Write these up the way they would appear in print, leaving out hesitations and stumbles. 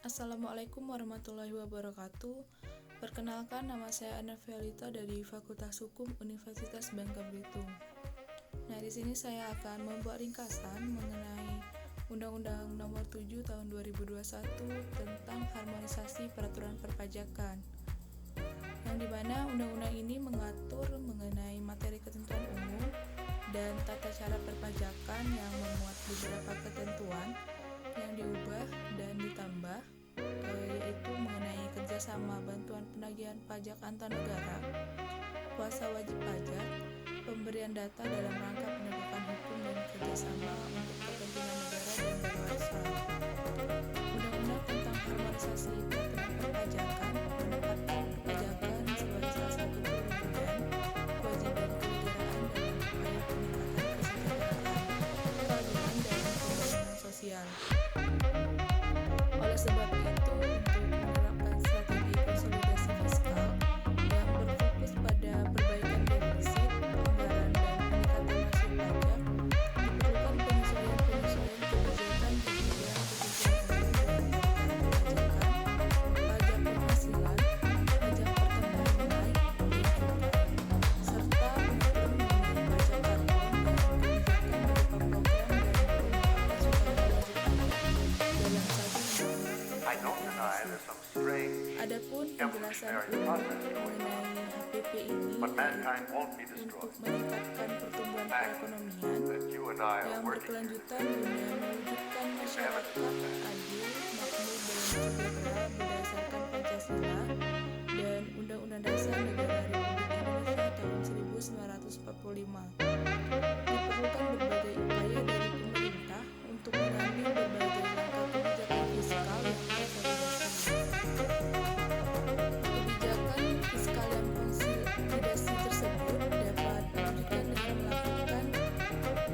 Assalamualaikum warahmatullahi wabarakatuh. Perkenalkan, nama saya Ana Fialita dari Fakultas Hukum Universitas Bangka Belitung. Nah, di sini saya akan membuat ringkasan mengenai Undang-Undang Nomor 7 Tahun 2021 tentang harmonisasi peraturan perpajakan. Yang dimana undang-undang ini mengatur mengenai materi ketentuan umum dan tata cara perpajakan yang memuat beberapa ketentuan yang diubah dan ditambah, yaitu mengenai kerjasama bantuan penagihan pajak antar negara, kuasa wajib pajak, pemberian data dalam rangka penegakan hukum dan kerjasama untuk kepentingan negara dan bangsa. Undang-undang tentang harmonisasi peraturan perpajakan menempatkan perpajakan sebagai salah satu kewajiban kenegaraan dalam upaya peningkatan kesejahteraan, keadilan, dan pembangunan sosial. Oleh sebab itu, untuk menerapkan strategi konsolidasi fiskal yang berfokus pada perbaikan defisit, anggaran, dan peningkatan rasio pajak, diperlukan penyesuaian kebijakan di bidang kebijakan umum dan perpajakan, pajak penghasilan, pajak pertambahan nilai, dan cukai, serta pengaturan mengenai pajak karbon dan kebijakan berupa program dan penerapan sukarela wajib pajak dalam satu Adapun penjelasan umum mengenai HPP ini untuk meningkatkan pertumbuhan perekonomian yang berkelanjutan guna mewujudkan masyarakat adil, makmur, dan sejahtera berdasarkan Pancasila dan Undang-Undang Dasar Negara Republik Indonesia tahun 1945. Diperlukan berbagai upaya dari pemerintah untuk mengambil berbagai langkah kebijakan fiskal yang konsolidasi. Kebijakan fiskal yang konsolidasi tersebut dapat diwujudkan dengan melakukan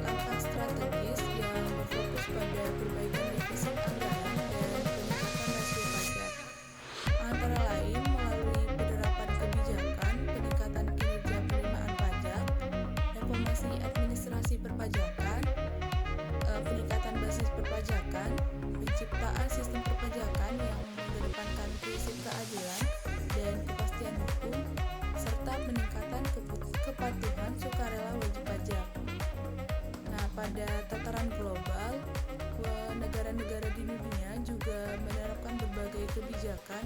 langkah strategis yang berfokus pada perbaikan defisit anggaran dan peningkatan rasio pajak, antara lain melalui penerapan kebijakan peningkatan kinerja penerimaan pajak, reformasi administrasi perpajakan, peningkatan basis perpajakan, penciptaan sistem perpajakan yang mengedepankan prinsip keadilan dan kepastian hukum, serta peningkatan kepatuhan sukarela wajib pajak. Nah, pada tataran global, negara-negara di dunia juga menerapkan berbagai kebijakan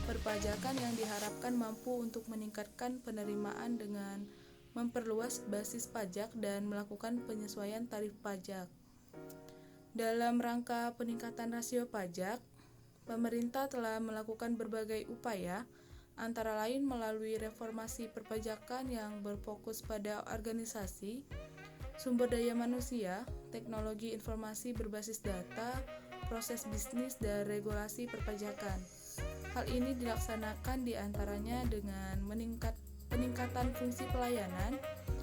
perpajakan yang diharapkan mampu untuk meningkatkan penerimaan dengan memperluas basis pajak dan melakukan penyesuaian tarif pajak. Dalam rangka peningkatan rasio pajak, pemerintah telah melakukan berbagai upaya, antara lain melalui reformasi perpajakan yang berfokus pada organisasi, sumber daya manusia, teknologi informasi berbasis data, proses bisnis, dan regulasi perpajakan. Hal ini dilaksanakan diantaranya dengan peningkatan fungsi pelayanan,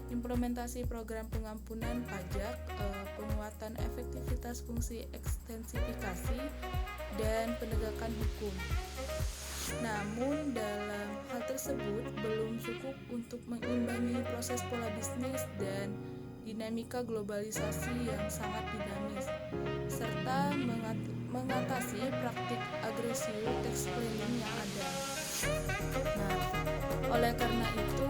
implementasi program pengampunan pajak, penguatan efektivitas fungsi ekstensifikasi, dan penegakan hukum. Namun, dalam hal tersebut belum cukup untuk mengimbangi proses pola bisnis dan dinamika globalisasi yang sangat dinamis, serta mengatasi praktik agresius tax planning yang ada. Nah, oleh karena itu,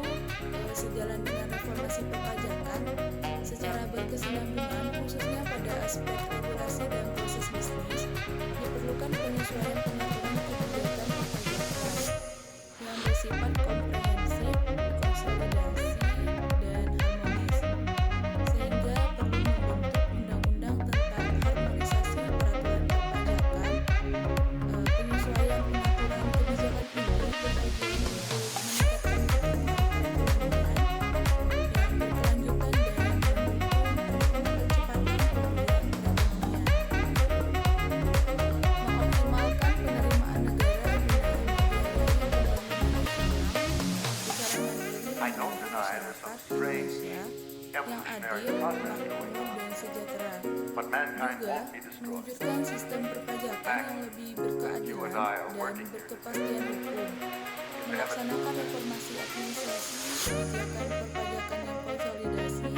sejalan dengan reformasi perpajakan, secara berkesinambungan khususnya pada aspek regulasi dan proses bisnis, diperlukan penyesuaian pengaturan kebijakan perpajakan yang bersifat komprehensif, konsolidasi, dan harmonis, sehingga perlu membentuk undang-undang tentang harmonisasi peraturan perpajakan. Penyesuaian pengaturan kebijakan ini bertujuan untuk meningkatkan pertumbuhan perekonomian yang berkelanjutan dan mendukung percepatan pemulihan perekonomian, mengoptimalkan penerimaan negara guna membiayai pembangunan nasional secara mandiri membangun masyarakat Indonesia yang adil, makmur, dan sejahtera. Juga mewujudkan sistem perpajakan yang lebih berkeadilan dan berkepastian hukum, melaksanakan reformasi administrasi, kebijakan perpajakan yang konsolidasi,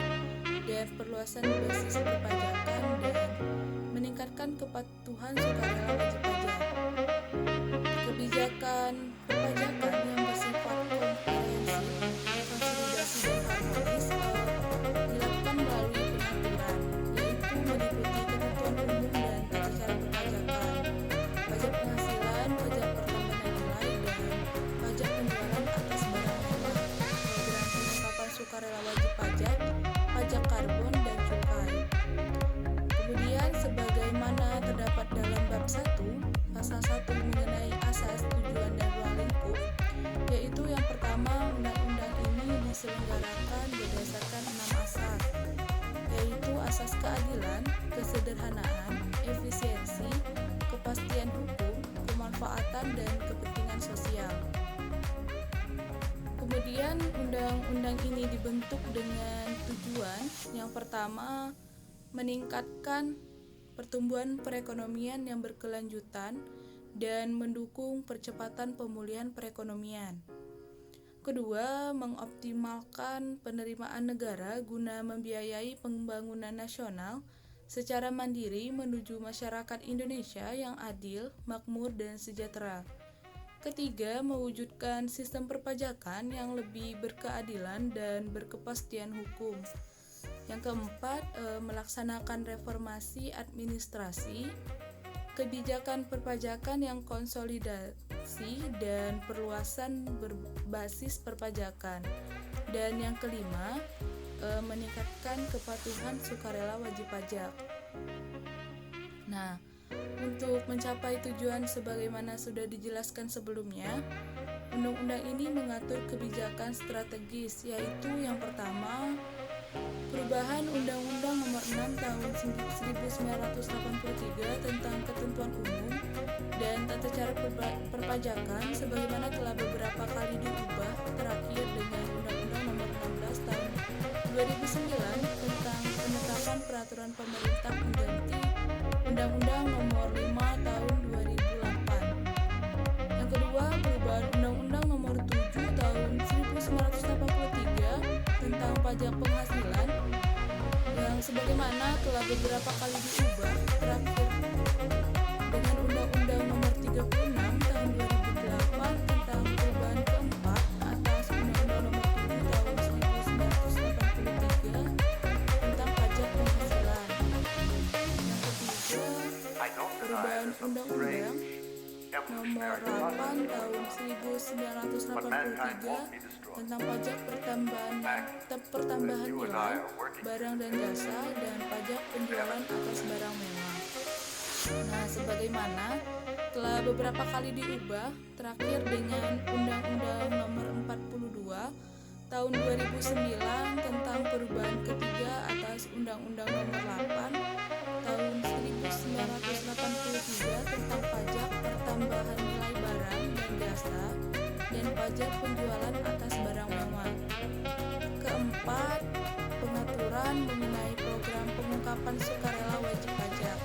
dan perluasan basis perpajakan, dan meningkatkan kepatuhan sukarela wajib pajak. keadilan, kesederhanaan, efisiensi, kepastian hukum, kemanfaatan, dan kepentingan sosial. Kemudian undang-undang ini dibentuk dengan tujuan yang pertama, meningkatkan pertumbuhan perekonomian yang berkelanjutan dan mendukung percepatan pemulihan perekonomian. Kedua, mengoptimalkan penerimaan negara guna membiayai pembangunan nasional secara mandiri menuju masyarakat Indonesia yang adil, makmur, dan sejahtera. Ketiga, mewujudkan sistem perpajakan yang lebih berkeadilan dan berkepastian hukum. Yang keempat, melaksanakan reformasi administrasi, kebijakan perpajakan yang konsolidasi dan perluasan berbasis perpajakan. Dan yang kelima, meningkatkan kepatuhan sukarela wajib pajak. Nah, untuk mencapai tujuan sebagaimana sudah dijelaskan sebelumnya, undang-undang ini mengatur kebijakan strategis, yaitu yang pertama, perubahan Undang-Undang Nomor 6 Tahun 1983 tentang Ketentuan Umum dan Tata Cara Perpajakan sebagaimana telah beberapa kali diubah, terakhir dengan Undang-Undang Nomor 16 Tahun 2009 tentang penetapan peraturan pemerintah pengganti Undang-Undang Nomor 5 Tahun 2008. Yang kedua, perubahan Undang-Undang Nomor 7 Tahun 1983 tentang pajak penghasilan yang sebagaimana telah beberapa kali diubah, terakhir dengan Undang-Undang Nomor 36 Tahun 2008 tentang perubahan keempat atas Undang-Undang Nomor 7 Tahun 1983 tentang pajak penghasilan. Yang ketiga, perubahan Undang-Undang Nomor 8 Tahun 1983 tentang pajak pertambahan nilai barang dan jasa dan pajak penjualan atas barang mewah. Nah, sebagaimana telah beberapa kali diubah, terakhir dengan Undang-Undang Nomor 42 Tahun 2009 tentang perubahan ketiga atas Undang-Undang Nomor 8 Tahun 1983 tentang pajak pertambahan nilai barang dan jasa dan pajak penjualan atas barang mewah. Keempat, pengaturan mengenai program pengungkapan sukarela wajib pajak.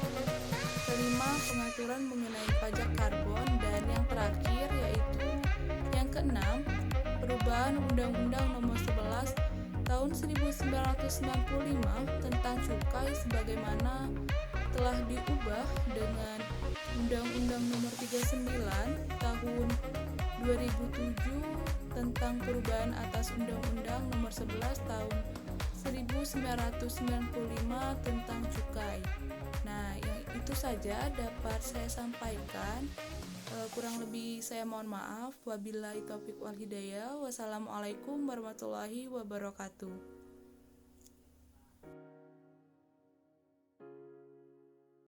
Kelima, pengaturan mengenai pajak karbon, dan yang terakhir yaitu yang keenam, perubahan Undang-Undang Nomor 11 Tahun 1995 tentang cukai sebagaimana telah diubah dengan Undang-Undang Nomor 39 Tahun 2007 tentang perubahan atas Undang-Undang Nomor 11 Tahun 1995 tentang cukai. Nah, yang itu saja dapat saya sampaikan. Kurang lebih saya mohon maaf. Wabillahi taufiq wal hidayah. Wassalamualaikum warahmatullahi wabarakatuh.